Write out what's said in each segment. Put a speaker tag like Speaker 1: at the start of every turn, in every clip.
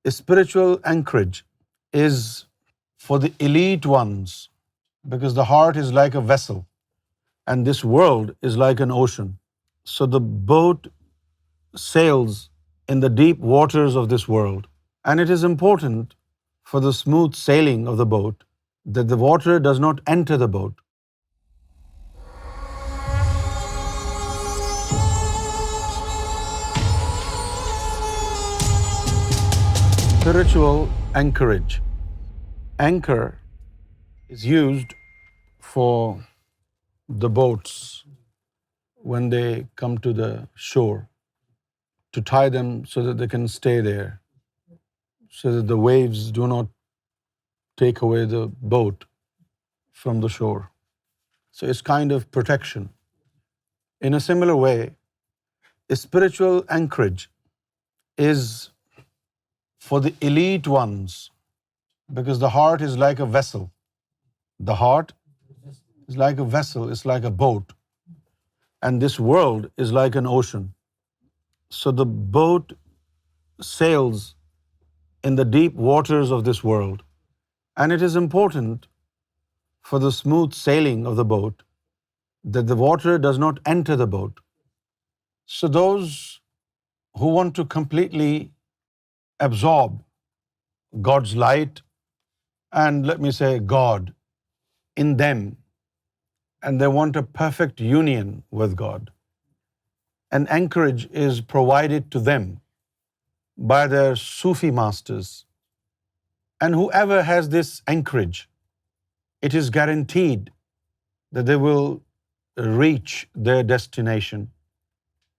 Speaker 1: A spiritual anchorage is for the elite ones, because the heart is like a vessel and this world is like an ocean. So the boat sails in the deep waters of this world. And it is important for the smooth sailing of the boat that the water does not enter the boat. Spiritual anchorage. Anchor is used for the boats when they come to the shore, to tie them so that they can stay there, so that the waves do not take away the boat from the shore. So it's kind of protection. In a similar way, a spiritual anchorage is for the elite ones, because the heart is like a vessel. The heart is like a vessel, it's like a boat. And this world is like an ocean. So the boat sails in the deep waters of this world. And it is important for the smooth sailing of the boat that the water does not enter the boat. So those who want to completely absorb God's light and, let me say, God in them, and they want a perfect union with God, an anchorage is provided to them by their Sufi masters. And whoever has this anchorage, it is guaranteed that they will reach their destination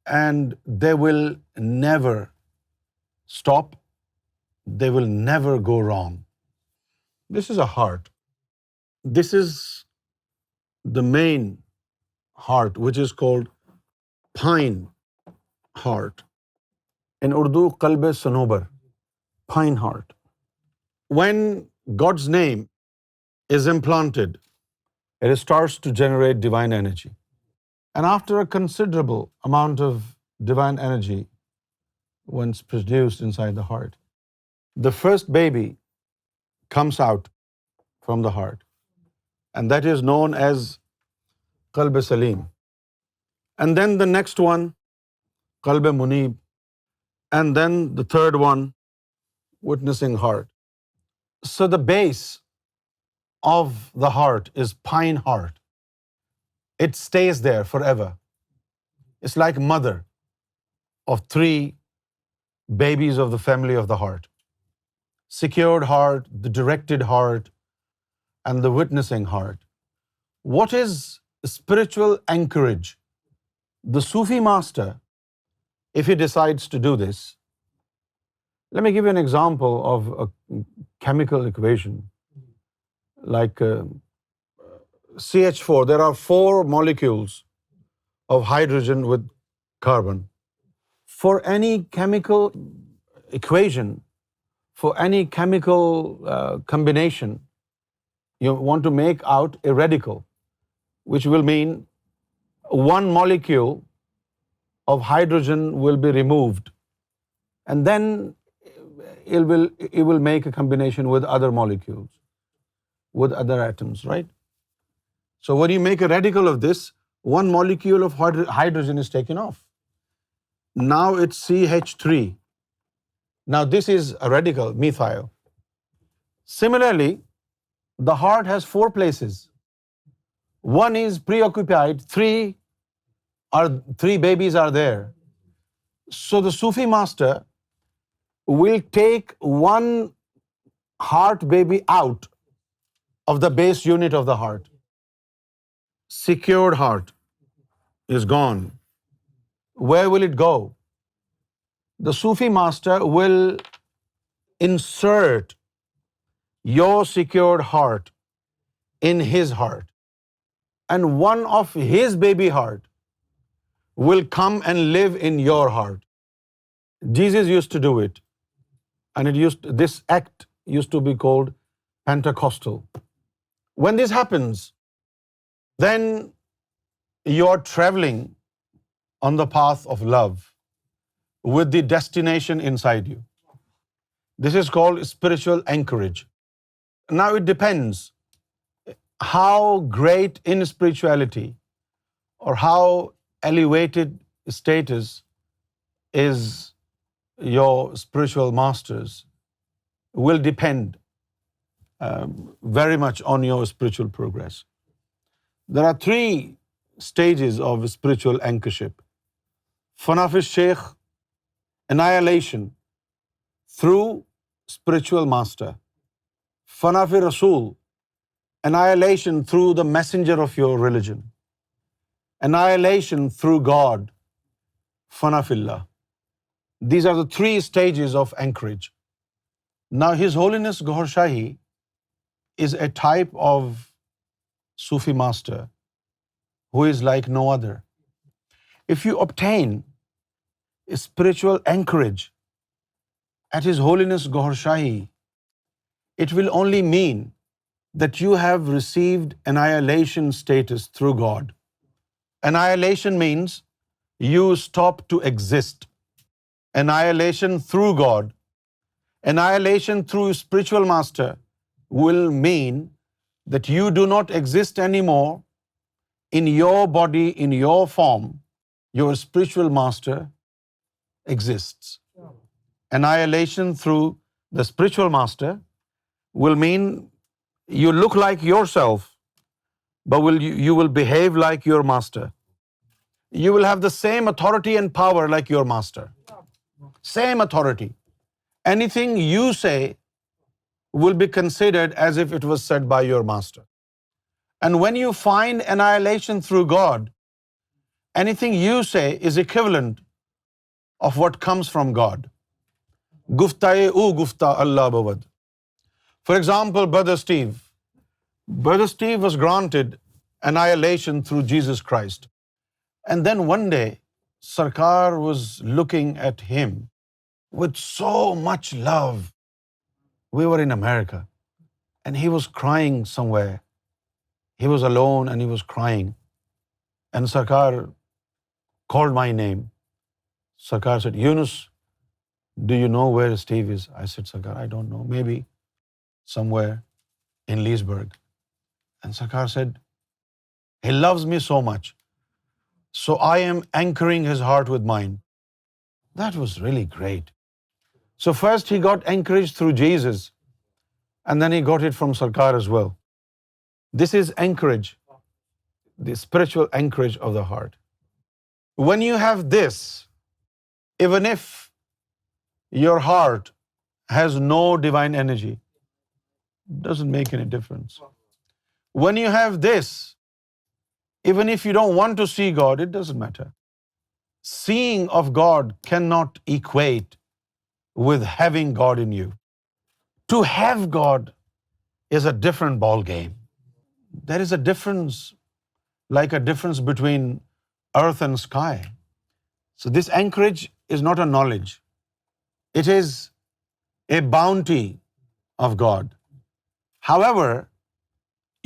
Speaker 1: and they will never stop, they will never go wrong. This is a heart. This is the main heart, which is called pine heart. In Urdu, qalb sanobar, pine heart. When God's name is implanted, it starts to generate divine energy. And after a considerable amount of divine energy, once produced inside the heart, the first baby comes out from the heart. And that is known as qalb salim. And then the next one, qalb munib. And then the third one, witnessing heart. So the base of the heart is pine heart. It stays there forever. It's like mother of 3 babies of the family of the heart. Secured heart, the directed heart, and the witnessing heart. What is spiritual anchorage? The Sufi master, if he decides to do this, let me give you an example of a chemical equation. Like CH4, there are 4 molecules of hydrogen with carbon. For any chemical equation, for any chemical combination, you want to make out a radical, which will mean one molecule of hydrogen will be removed, and then it will make a combination with other molecules, with other atoms, right? So when you make a radical of this, one molecule of hydrogen is taken off. Now it's CH3. Now this is a radical, methyl. Similarly, the heart has 4 places. One is preoccupied, 3 babies are there. So the Sufi master will take one heart baby out of the base unit of the heart. Secured heart is gone. Where will it go? The Sufi master will insert your secured heart in his heart, and one of his baby heart will come and live in your heart. Jesus used to do it, and this act used to be called Pentecostal. When this happens, then you're traveling on the path of love with the destination inside you. This is called spiritual anchorage. Now it depends how great in spirituality or how elevated status is your spiritual masters will depend very much on your spiritual progress. There are 3 stages of spiritual anchorship. Fanaf al-Sheikh, annihilation through spiritual master. Fanaf al-Rasul, annihilation through the messenger of your religion. Annihilation through God. Fanafillah. These are the 3 stages of anchorage. Now His Holiness Gohar Shahi is a type of Sufi master who is like no other. If you obtain a spiritual anchorage at His Holiness Gohar Shahi, it will only mean that you have received annihilation status through God. Annihilation means you stop to exist. Annihilation through God, annihilation through spiritual master will mean that you do not exist anymore in your body, in your form. Your spiritual master exists. Annihilation through the spiritual master will mean you look like yourself, but you will behave like your master. You will have the same authority and power like your master. Same authority. Anything you say will be considered as if it was said by your master. And when you find annihilation through God, anything you say is equivalent of what comes from God. Guftaye u gufta Allah bawad. For example, Brother Steve was granted annihilation through Jesus Christ. And then one day, Sarkar was looking at him with so much love. We were in America, and he was crying somewhere. He was alone and he was crying. And Sarkar called my name. Sarkar said, "Younus, do you know where Steve is?" I said, "Sarkar, I don't know. Maybe somewhere in Leesburg." And Sarkar said, "He loves me so much, so I am anchoring his heart with mine." That was really great. So first he got encouraged through Jesus, and then he got it from Sarkar as well. This is anchorage, the spiritual anchorage of the heart. When you have this, even if your heart has no divine energy, it doesn't make any difference. When you have this, even if you don't want to see God, it doesn't matter. Seeing of God cannot equate with having God in you. To have God is a different ball game. There is a difference, like a difference between earth and sky. So this anchorage is not a knowledge. It is a bounty of God. However,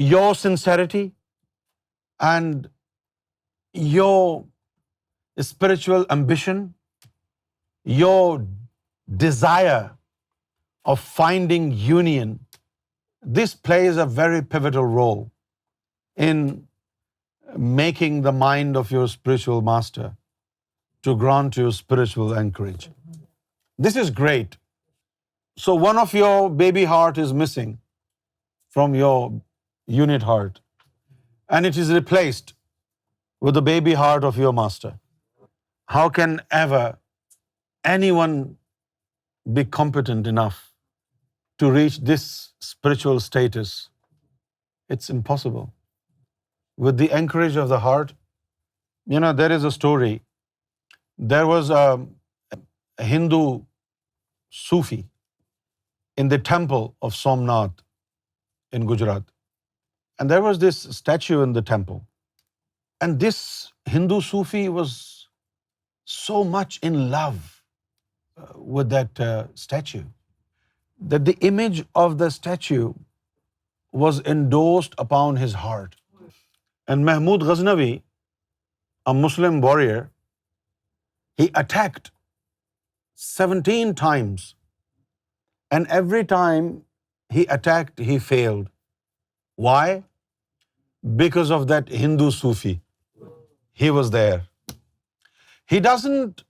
Speaker 1: your sincerity and your spiritual ambition, your desire of finding union, this plays a very pivotal role in making the mind of your spiritual master to grant you spiritual anchorage. This is great. So one of your baby heart is missing from your unit heart, and it is replaced with the baby heart of your master. How can ever anyone be competent enough to reach this spiritual status? It's impossible. With the anchorage of the heart, there is a story. There was a Hindu Sufi in the temple of Somnath in Gujarat. And there was this statue in the temple. And this Hindu Sufi was so much in love with that statue, that the image of the statue was endorsed upon his heart. And Mahmud Ghaznavi, a Muslim warrior, he attacked 17 times And every time he attacked, he failed. Why? Because of that Hindu Sufi. He was there. He doesn't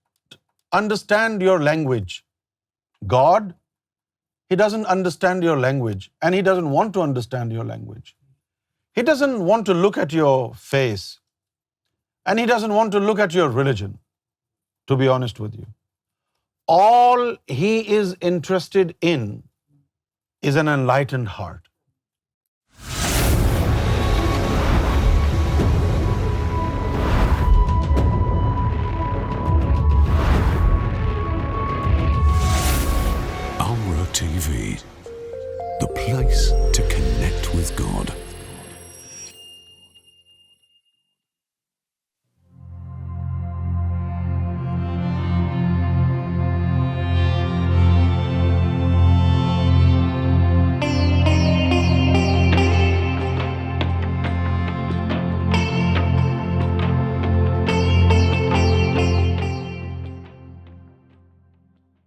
Speaker 1: understand your language. God, he doesn't understand your language, and he doesn't want to understand your language. He doesn't want to look at your face, and he doesn't want to look at your religion, to be honest with you. All he is interested in is an enlightened heart.
Speaker 2: ALRA TV, the place to connect with God.